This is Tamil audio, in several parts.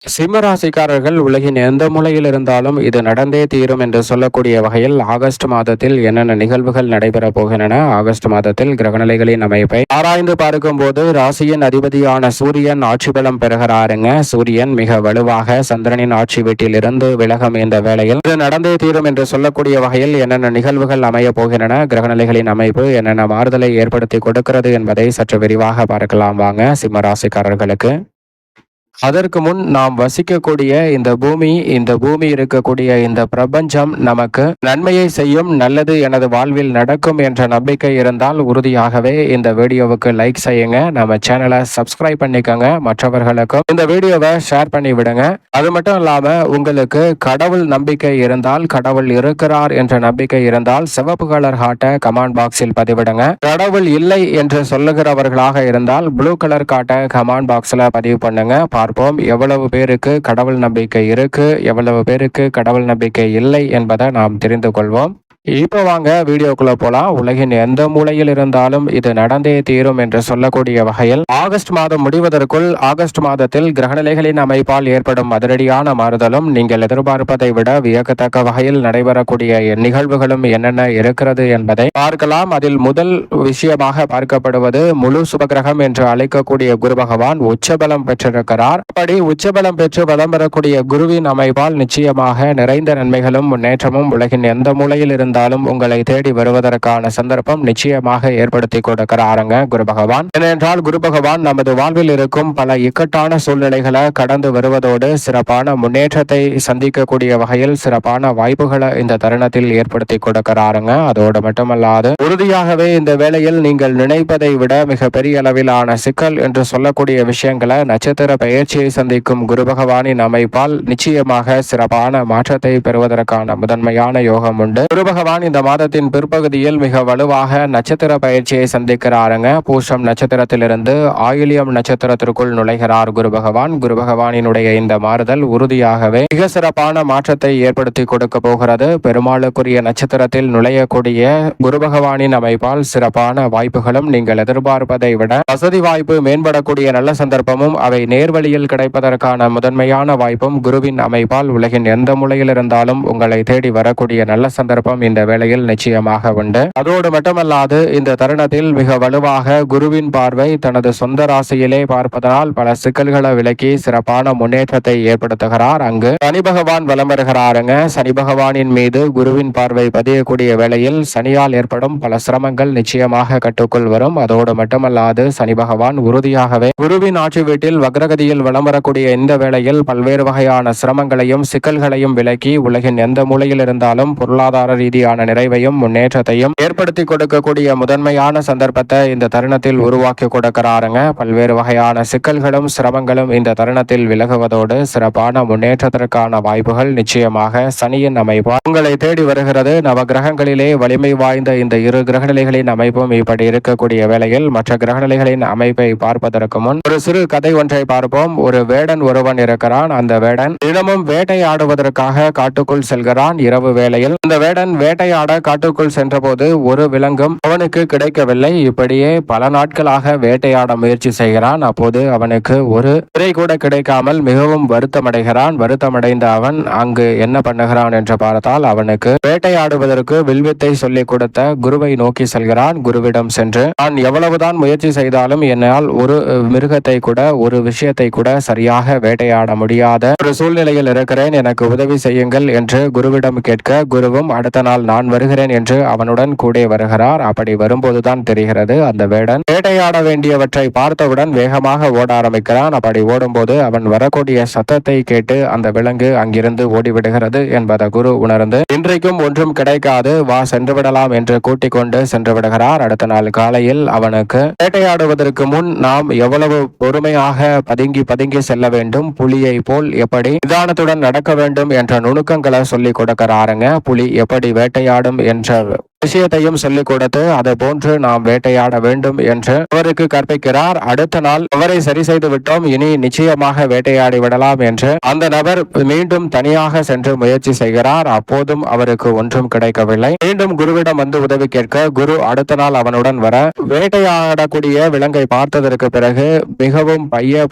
சிம்ம ராசிக்காரர்கள் உலகின் எந்த மூலையில் இருந்தாலும் இது நடந்தே தீரும் என்று சொல்லக்கூடிய வகையில் ஆகஸ்ட் மாதத்தில் என்னென்ன நிகழ்வுகள் நடைபெறப் போகின்றன, ஆகஸ்ட் மாதத்தில் கிரகநிலைகளின் அமைப்பை ஆராய்ந்து பார்க்கும் போது ராசியின் அதிபதியான சூரியன் ஆட்சி பலம் பெறுகிறாருங்க. சூரியன் மிக வலுவாக சந்திரனின் ஆட்சி வீட்டில் இருந்து விலகும் இந்த வேளையில் இது நடந்தே தீரும் என்று சொல்லக்கூடிய வகையில் என்னென்ன நிகழ்வுகள் அமைய போகின்றன, கிரகநிலைகளின் அமைப்பு என்னென்ன மாறுதலை ஏற்படுத்தி கொடுக்கிறது என்பதை சற்று விரிவாக பார்க்கலாம் வாங்க. சிம்ம ராசிக்காரர்களுக்கு அதற்கு முன் நாம் வசிக்கக்கூடிய இந்த பூமி இருக்கக்கூடிய இந்த பிரபஞ்சம் நமக்கு நன்மையை செய்யும், நல்லது எனது வாழ்வில் நடக்கும் என்ற நம்பிக்கை இருந்தால் உறுதியாகவே இந்த வீடியோவுக்கு லைக் செய்யுங்க, நம்ம சேனலை சப்ஸ்கிரைப் பண்ணிக்கோங்க, மற்றவர்களுக்கும் இந்த வீடியோவை ஷேர் பண்ணி விடுங்க. அது மட்டும் இல்லாம உங்களுக்கு கடவுள் நம்பிக்கை இருந்தால், கடவுள் இருக்கிறார் என்ற நம்பிக்கை இருந்தால் சிவப்பு கலர் ஹார்ட்டை கமெண்ட் பாக்ஸில் பதிவிடுங்க. கடவுள் இல்லை என்று சொல்லுகிறவர்களாக இருந்தால் ப்ளூ கலர் காட்டை கமெண்ட் பாக்ஸ்ல பதிவு பண்ணுங்க. பார்ப்போம் எவ்வளவு பேருக்கு கடவுள் நம்பிக்கை இருக்கு, எவ்வளவு பேருக்கு கடவுள் நம்பிக்கை இல்லை என்பதை நாம் தெரிந்து கொள்வோம். இப்போ வாங்க வீடியோக்குள்ள போலாம். உலகின் எந்த மூலையில் இருந்தாலும் இது நடந்தே தீரும் என்று சொல்லக்கூடிய வகையில் ஆகஸ்ட் மாதம் முடிவதற்குள் ஆகஸ்ட் மாதத்தில் கிரகநிலைகளின் அமைப்பால் ஏற்படும் அதிரடியான மாறுதலும் நீங்கள் எதிர்பார்ப்பதை விட வியக்கத்தக்க வகையில் நடைபெறக்கூடிய நிகழ்வுகளும் என்னென்ன இருக்கிறது என்பதை பார்க்கலாம். அதில் முதல் விஷயமாக பார்க்கப்படுவது முழு சுபகிரகம் என்று அழைக்கக்கூடிய குரு பகவான் உச்சபலம் பெற்றிருக்கிறார். அப்படி உச்சபலம் பெற்று வலம் பெறக்கூடிய குருவின் அமைப்பால் நிச்சயமாக நிறைந்த நன்மைகளும் முன்னேற்றமும் உலகின் எந்த மூலையில் இருந்தாலும் உங்களை தேடி வருவதற்கான சந்தர்ப்பம் நிச்சயமாக ஏற்படுத்தி கொடுக்கிறாருங்க குரு பகவான். ஏனென்றால் குரு பகவான் நமது வாழ்வில் இருக்கும் பல இக்கட்டான சூழ்நிலைகளை கடந்து வருவதோடு சிறப்பான முன்னேற்றத்தை சந்திக்கக்கூடிய வகையில் சிறப்பான வாய்ப்புகளை இந்த தருணத்தில் ஏற்படுத்தி கொடுக்கிறாருங்க. அதோடு மட்டுமல்லாது உறுதியாகவே இந்த வேளையில் நீங்கள் நினைப்பதை விட மிக பெரிய அளவிலான சிக்கல் என்று சொல்லக்கூடிய விஷயங்களை நட்சத்திர பயிற்சியை சந்திக்கும் குரு பகவானின் அமைப்பால் நிச்சயமாக சிறப்பான மாற்றத்தை பெறுவதற்கான முதன்மையான யோகம் உண்டு. குரு பகவான் இந்த மாதத்தின் பிற்பகுதியில் மிக வலுவாக நட்சத்திர பயிற்சியை சந்திக்கிறாருங்க. பூஷம் நட்சத்திரத்திலிருந்து ஆயிலியம் நட்சத்திரத்திற்குள் நுழைகிறார் குரு பகவான். குரு பகவானினுடைய இந்த மாறுதல் உறுதியாகவே மிக சிறப்பான மாற்றத்தை ஏற்படுத்தி கொடுக்க போகிறது. பெருமாளுக்குரிய நட்சத்திரத்தில் நுழையக்கூடிய குரு பகவானின் அமைப்பால் சிறப்பான வாய்ப்புகளும் நீங்கள் எதிர்பார்ப்பதை விட வசதி வாய்ப்பு மேம்படக்கூடிய நல்ல சந்தர்ப்பமும் அவை நேர்வழியில் கிடைப்பதற்கான முதன்மையான வாய்ப்பும் குருவின் அமைப்பால் உலகின் எந்த மூலையில் இருந்தாலும் உங்களை தேடி வரக்கூடிய நல்ல சந்தர்ப்பம் இந்த வேளையில் நிச்சயமாக உண்டு. அதோடு மட்டுமல்லாது இந்த தருணத்தில் மிக வலுவாக குருவின் பார்வை தனது சொந்த ராசியிலே பார்ப்பதனால் பல சிக்கல்களை விலக்கி சிறப்பான முன்னேற்றத்தை ஏற்படுத்துகிறார். அங்கு சனி பகவான் வலம் வருகிறாருங்க. சனி பகவானின் மீது குருவின் பார்வை பதியக்கூடிய வேளையில் சனியால் ஏற்படும் பல சிரமங்கள் நிச்சயமாக கட்டுக்குள் வரும். அதோடு மட்டுமல்லாது சனி பகவான் உறுதியாகவே குருவின் ஆட்சி வீட்டில் வக்ரகதியில் வலம் வரக்கூடிய இந்த வேளையில் பல்வேறு வகையான சிரமங்களையும் சிக்கல்களையும் விலக்கி உலகின் எந்த மூலையில் இருந்தாலும் பொருளாதார ரீதியான நிறைவையும் முன்னேற்றத்தையும் ஏற்படுத்தி கொடுக்கக்கூடிய முதன்மையான சந்தர்ப்பத்தை இந்த தருணத்தில் உருவாக்கி கொடுக்கிறாருங்க. பல்வேறு வகையான சிக்கல்களும் சிரமங்களும் இந்த தருணத்தில் விலகுவதோடு சிறப்பான முன்னேற்றத்திற்கான வாய்ப்புகள் நிச்சயமாக சனியின் அமைப்பால் உங்களை தேடி வருகிறது. நவ கிரகங்களிலே வலிமை வாய்ந்த இந்த இரு கிரகநிலைகளின் அமைப்பும் இப்படி இருக்கக்கூடிய வேளையில் மற்ற கிரகநிலைகளின் அமைப்பை பார்ப்பதற்கு முன் ஒரு சிறு கதை ஒன்றை பார்ப்போம். ஒரு வேடன் ஒருவன் இருக்கிறான். அந்த வேடன் தினமும் வேட்டையாடுவதற்காக காட்டுக்குள் செல்கிறான். இரவு வேளையில் அந்த வேடன் வேட்டையாட காட்டுக்குள் சென்றபோது ஒரு விலங்கும் அவனுக்கு கிடைக்கவில்லை. இப்படியே பல நாட்களாக வேட்டையாட முயற்சி செய்கிறான். அப்போது அவனுக்கு ஒரு இறை கூட கிடைக்காமல் மிகவும் வருத்தமடைகிறான். வருத்தமடைந்த அவன் அங்கு என்ன பண்ணுகிறான் என்று பார்த்தால் அவனுக்கு வேட்டையாடுவதற்கு வில்வித்தை சொல்லிக் கொடுத்த குருவை நோக்கி செல்கிறான். குருவிடம் சென்று நான் எவ்வளவுதான் முயற்சி செய்தாலும் என்னால் ஒரு மிருகத்தை கூட ஒரு விஷயத்தை கூட சரியாக வேட்டையாட முடியாத ஒரு சூழ்நிலையில் இருக்கிறேன், எனக்கு உதவி செய்யுங்கள் என்று குருவிடம் கேட்க குருவும் அடுத்த நாள் நான் வருகிறேன் என்று அவனுடன் கூட வருகிறார். அப்படி வரும்போதுதான் தெரிகிறது அந்த வேடன் வேட்டையாட வேண்டியவற்றை பார்த்தவுடன் வேகமாக ஓட ஆரம்பிக்கிறான். அப்படி ஓடும்போது அவன் வரக்கூடிய சத்தத்தை கேட்டு அந்த விலங்கு அங்கிருந்து ஓடிவிடுகிறது என்பதை குரு உணர்ந்து இன்றைக்கும் ஒன்றும் கிடைக்காது, வா சென்று விடலாம் என்று கூட்டிக் கொண்டு சென்று விடுகிறார். அடுத்த நாள் காலையில் அவனுக்கு வேட்டையாடுவதற்கு முன் நாம் எவ்வளவு பொறுமையாக பதுங்கி பதுங்கி செல்ல வேண்டும், புலியை போல் எப்படி நிதானத்துடன் நடக்க வேண்டும் என்ற நுணுக்கங்களை சொல்லி கொடுக்கிறாருங்க. புலி எப்படி வேட்டையாடும் என்ற விஷயத்தையும் சொல்லிக் கொடுத்து அதை போன்று நாம் வேட்டையாட வேண்டும் என்று அவருக்கு கற்பிக்கிறார். அடுத்த நாள் அவரை சரி செய்து விட்டோம், இனி நிச்சயமாக வேட்டையாடி விடலாம் என்று அந்த நபர் மீண்டும் தனியாக சென்று முயற்சி செய்கிறார். அப்போதும் அவருக்கு ஒன்றும் கிடைக்கவில்லை. மீண்டும் குருவிடம் வந்து உதவி கேட்க குரு அடுத்த நாள் அவனுடன் வர வேட்டையாடக்கூடிய விலங்கை பார்த்ததற்கு பிறகு மிகவும்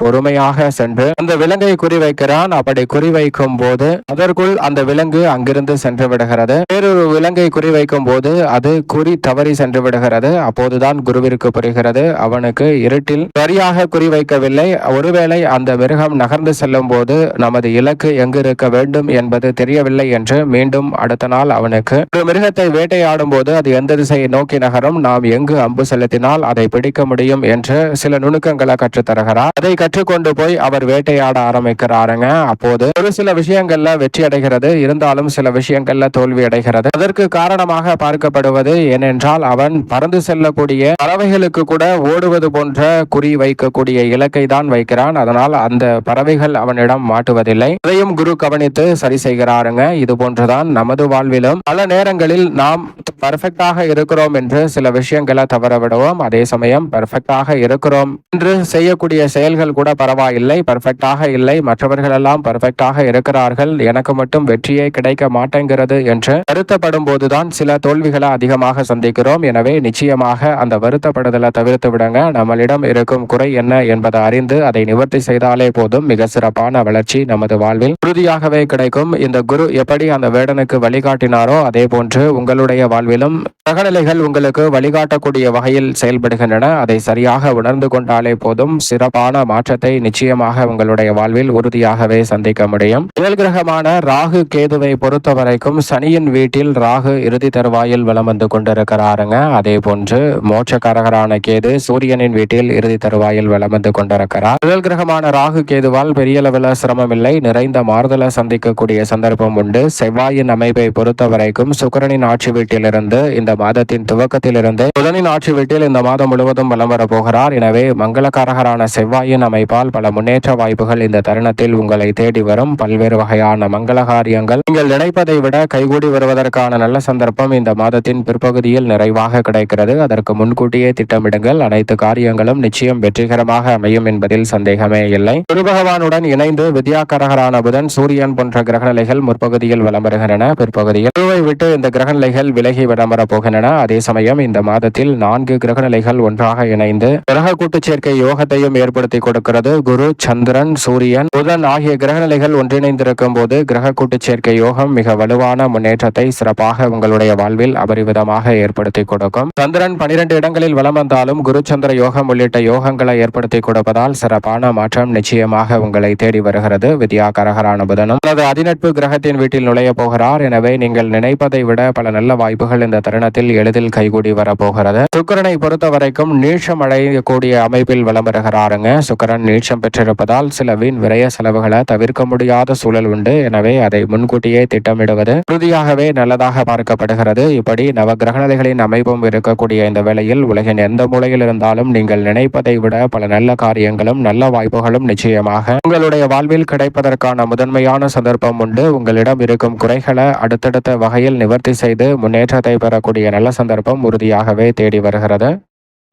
பொறுமையாக சென்று அந்த விலங்கை குறிவைக்கிறான். அப்படி குறிவைக்கும் போது அதற்குள் அந்த விலங்கு அங்கிருந்து சென்று விடுகிறது. வேறொரு விலங்கை குறிவைக்கும் போது அது குறி தவறி சென்று விடுகிறது. அப்போதுதான் குருவிற்கு புரிகிறது, அவனுக்கு இருட்டில் சரியாக குறிவைக்கவில்லை. ஒருவேளை அந்த மிருகம் நகர்ந்து செல்லும் போது நமது இலக்கு எங்கு இருக்க வேண்டும் என்பது தெரியவில்லை என்று மீண்டும் அடுத்த நாள் அவனுக்கு ஒரு மிருகத்தை வேட்டையாடும் போது அது எந்த திசையை நோக்கி நகரும், நாம் எங்கு அம்பு செலுத்தினால் அதை பிடிக்க முடியும் என்று சில நுணுக்கங்களை கற்றுத்தருகிறார். அதை கற்றுக்கொண்டு போய் அவர் வேட்டையாட ஆரம்பிக்கிறாருங்க. அப்போது ஒரு சில விஷயங்கள்ல வெற்றி அடைகிறது, இருந்தாலும் சில விஷயங்கள்ல தோல்வி அடைகிறது. அதற்கு காரணமாக பார்க்கப்படுவது ஏனென்றால் அவன் பறந்து செல்லக்கூடிய பறவைகளுக்கு கூட ஓடுவது போன்ற குறி வைக்கக்கூடிய இலக்கை தான் வைக்கிறான். அதனால் அந்த பறவைகள் அவனிடம் மாட்டுவதில்லை. அதையும் குரு கவனித்து சரி செய்கிறாருங்க. இது போன்றுதான் நமது வாழ்விலும் பல நேரங்களில் நாம் பர்ஃபெக்டாக இருக்கிறோம் என்று சில விஷயங்களை தவற விடுவோம். அதே சமயம் பர்ஃபெக்டாக இருக்கிறோம் என்று செய்யக்கூடிய செயல்கள் கூட பரவாயில்லை, பர்ஃபெக்டாக இல்லை, மற்றவர்கள் எல்லாம் பர்ஃபெக்டாக இருக்கிறார்கள், எனக்கு மட்டும் வெற்றியே கிடைக்க மாட்டேங்கிறது என்று வருத்தப்படும் போதுதான் சில தோல்விகளை அதிகமாக சந்திக்கிறோம். எனவே நிச்சயமாக அந்த வருத்தப்படுதலை தவிர்த்து விடுங்க. நம்மளிடம் இருக்கும் குறை என்ன என்பதை அறிந்து அதை நிவர்த்தி செய்தாலே போதும், மிக சிறப்பான வளர்ச்சி நமது வாழ்வில் உறுதியாகவே கிடைக்கும். இந்த குரு எப்படி அந்த வேடனுக்கு வழிகாட்டினாரோ அதே போன்று உங்களுடைய வாழ்விலும் கிரகநிலைகள் உங்களுக்கு வழிகாட்டக்கூடிய வகையில் செயல்படுகின்றன. அதை சரியாக உணர்ந்து கொண்டாலே போதும், சிறப்பான மாற்றத்தை நிச்சயமாக உங்களுடைய வாழ்வில் உறுதியாகவே சந்திக்க முடியும். முதல் கிரகமான ராகு கேதுவை பொறுத்த வரைக்கும் சனியின் வீட்டில் ராகு இறுதி தருவாயில் வலம் வந்து கொண்டிருக்கிறாருங்க. அதே போன்று மோட்சக்காரகரான கேது சூரியனின் வீட்டில் இறுதி தருவாயில் வலம் வந்து கொண்டிருக்கிறார். முதல் கிரகமான ராகு கேதுவால் பெரிய அளவில் சிரமம் இல்லை, நிறைந்த மாறுதலை சந்திக்கக்கூடிய சந்தர்ப்பம் உண்டு. செவ்வாயின் அமைப்பை பொறுத்த வரைக்கும் சுக்கிரனின் ஆட்சி வீட்டிலிருந்து இந்த மாதத்தின் துவக்கத்திலிருந்து புதனின் ஆட்சி வீட்டில் இந்த மாதம் முழுவதும் வலம் வர போகிறார். எனவே மங்களக்காரகரான செவ்வாயின் அமைப்பால் பல முன்னேற்ற வாய்ப்புகள் இந்த தருணத்தில் உங்களை தேடி வரும். பல்வேறு வகையான மங்கள காரியங்கள் நீங்கள் நினைப்பதை விட கைகூடி வருவதற்கான நல்ல சந்தர்ப்பம் இந்த மாதத்தின் பிற்பகுதியில் நிறைவாக கிடைக்கிறது. அதற்கு முன்கூட்டியே திட்டமிடுங்கள். அனைத்து காரியங்களும் நிச்சயம் வெற்றிகரமாக அமையும் என்பதில் சந்தேகமே இல்லை. குரு பகவானுடன் இணைந்து வித்யாக்காரகரான புதன் சூரியன் போன்ற கிரகநிலைகள் முற்பகுதியில் வலம் வருகின்றன. பிற்பகுதியில் குருவை விட்டு இந்த கிரகநிலைகள் விலகி வலம் வரப் போகின்றன. அதே சமயம் இந்த மாதத்தில் 4 கிரகநிலைகள் ஒன்றாக இணைந்து கிரக கூட்டு சேர்க்கை யோகத்தையும் ஏற்படுத்தி கொடுக்கிறது. குரு, சந்திரன், சூரியன், புதன் ஆகிய கிரகநிலைகள் ஒன்றிணைந்திருக்கும் போது கிரக கூட்டு சேர்க்கை யோகம் மிக வலுவான முன்னேற்றத்தை சிறப்பாக உங்களுடைய வாழ்வில் அபரிவிதமாக ஏற்படுத்தி கொடுக்கும். சந்திரன் 12 இடங்களில் வலம் வந்தாலும் குரு சந்திர யோகம் உள்ளிட்ட யோகங்களை ஏற்படுத்தி கொடுப்பதால் சிறப்பான மாற்றம் நிச்சயமாக உங்களை தேடி வருகிறது. வித்யாகாரகரான புதனும் அல்லது அதிநட்பு கிரகத்தின் வீட்டில் நுழைய போகிறார். எனவே நீங்கள் நினைப்பதை விட பல நல்ல வாய்ப்புகள் இந்த தருணத்தில் எளிதில் கைகூடி வரப்போகிறது. சுக்கிரனை பொறுத்த வரைக்கும் நீட்சம் அடையக்கூடிய அமைப்பில் வலம் வருகிறாருங்க. சுக்கிரன் நீட்சம் பெற்றிருப்பதால் சில வீண் விரய செலவுகளை தவிர்க்க முடியாத சூழல் உண்டு. எனவே அதை முன்கூட்டியே திட்டமிடுவது உறுதியாகவே நல்லதாக பார்க்கப்படுகிறது. இப்படி நவ கிரகநிலைகளின் அமைப்பும் இருக்கக்கூடிய இந்த வேளையில் உலகின் எந்த மூலையில் இருந்தாலும் நீங்கள் நினைப்பதை விட பல நல்ல காரியங்களும் நல்ல வாய்ப்புகளும் நிச்சயமாக உங்களுடைய வாழ்வில் கிடைப்பதற்கான முதன்மையான சந்தர்ப்பம் உண்டு. உங்களிடம் இருக்கும் குறைகளை அடுத்தடுத்த வகையில் நிவர்த்தி செய்து முன்னேற்றத்தை பெறக்கூடிய நல்ல சந்தர்ப்பம் உறுதியாகவே தேடி வருகிறது.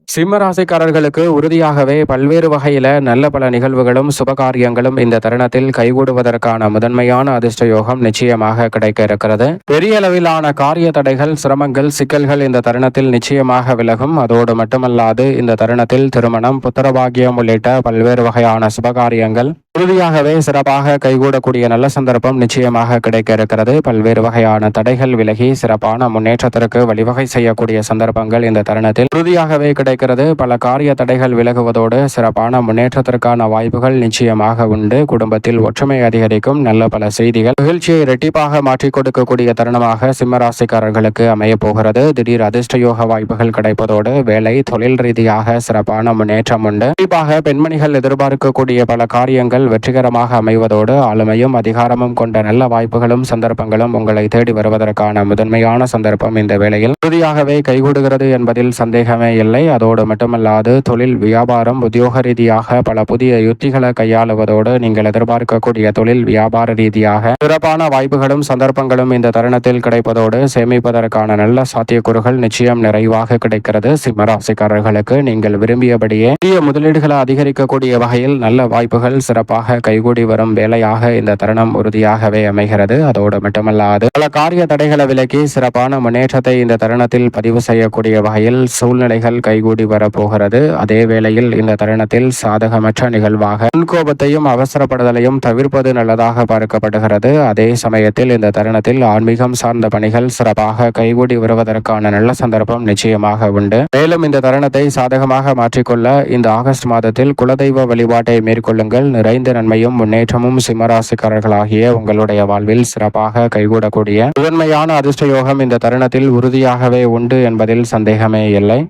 சிம்ம ராசிக்காரர்களுக்கு உறுதியாகவே பல்வேறு வகையில நல்ல பல நிகழ்வுகளும் சுபகாரியங்களும் இந்த தருணத்தில் கைகூடுவதற்கான முதன்மையான அதிர்ஷ்ட யோகம் நிச்சயமாக கிடைக்க இருக்கிறது. பெரிய அளவிலான காரிய தடைகள், சிரமங்கள், சிக்கல்கள் இந்த தருணத்தில் நிச்சயமாக விலகும். அதோடு மட்டுமல்லாது இந்த தருணத்தில் திருமணம், புத்திரபாகியம் உள்ளிட்ட பல்வேறு வகையான சுபகாரியங்கள் உறுதியாகவே சிறப்பாக கைகூடக்கூடிய நல்ல சந்தர்ப்பம் நிச்சயமாக கிடைக்க இருக்கிறது. பல்வேறு வகையான தடைகள் விலகி சிறப்பான முன்னேற்றத்திற்கு வழிவகை செய்யக்கூடிய சந்தர்ப்பங்கள் இந்த தருணத்தில் உறுதியாகவே கிடைக்கிறது. பல காரிய தடைகள் விலகுவதோடு சிறப்பான முன்னேற்றத்திற்கான வாய்ப்புகள் நிச்சயமாக உண்டு. குடும்பத்தில் ஒற்றுமை அதிகரிக்கும். நல்ல பல செய்திகள் மகிழ்ச்சியை இரட்டிப்பாக மாற்றிக் கொடுக்கக்கூடிய தருணமாக சிம்மராசிக்காரர்களுக்கு அமைய போகிறது. திடீர் அதிர்ஷ்ட யோக வாய்ப்புகள் கிடைப்பதோடு வேலை, தொழில் ரீதியாக சிறப்பான முன்னேற்றம் உண்டு. குறிப்பாக பெண்மணிகள் எதிர்பார்க்கக்கூடிய பல காரியங்கள் காரியங்கள் வெற்றிகரமாக அமைவதோடு ஆளுமையும் அதிகாரமும் கொண்ட நல்ல வாய்ப்புகளும் சந்தர்ப்பங்களும் உங்களை தேடி வருவதற்கான முதன்மையான சந்தர்ப்பம் இந்த வேளையில் உறுதியாகவே கைகூடுகிறது என்பதில் சந்தேகமே இல்லை. அதோடு மட்டுமல்லாது தொழில், வியாபாரம், உத்தியோக ரீதியாக பல புதிய யுத்திகளை கையாளுவதோடு நீங்கள் எதிர்பார்க்கக்கூடிய தொழில், வியாபார ரீதியாக சிறப்பான வாய்ப்புகளும் சந்தர்ப்பங்களும் இந்த தருணத்தில் கிடைப்பதோடு சேமிப்பதற்கான நல்ல சாத்தியக்கூறுகள் நிச்சயம் நிறைவாக கிடைக்கிறது. சிம்மராசிக்காரர்களுக்கு நீங்கள் விரும்பியபடியே புதிய முதலீடுகளை அதிகரிக்கக்கூடிய வகையில் நல்ல வாய்ப்புகள் சிறப்பாக கைகூடி வரும் வேலையாக இந்த தருணம் உறுதியாகவே அமைகிறது. அதோடு மட்டுமல்லாது பல காரிய தடைகளை விலக்கி சிறப்பான முன்னேற்றத்தை இந்த தருணத்தில் பதிவு செய்யக்கூடிய வகையில் சூழ்நிலைகள் கைகூடி வரப்போகிறது. அதே வேளையில் இந்த தருணத்தில் சாதகமற்ற நிகழ்வாக முன்கோபத்தையும் அவசரப்படுதலையும் தவிர்ப்பது நல்லதாக பார்க்கப்படுகிறது. அதே சமயத்தில் இந்த தருணத்தில் ஆன்மீகம் சார்ந்த பணிகள் சிறப்பாக கைகூடி வருவதற்கான நல்ல சந்தர்ப்பம் நிச்சயமாக உண்டு. மேலும் இந்த தருணத்தை சாதகமாக மாற்றிக்கொள்ள இந்த ஆகஸ்ட் மாதத்தில் குலதெய்வ வழிபாட்டை மேற்கொள்ளுங்கள். நிறைந்த நன்மையும் முன்னேற்றமும் சிம்மராசிக்காரர்களாகிய உங்களுடைய வாழ்வில் சிறப்பாக கைகூடக்கூடிய முதன்மையான அதிர்ஷ்ட யோகம் இந்த தருணத்தில் உறுதியாகவே உண்டு என்பதில் சந்தேகமே இல்லை.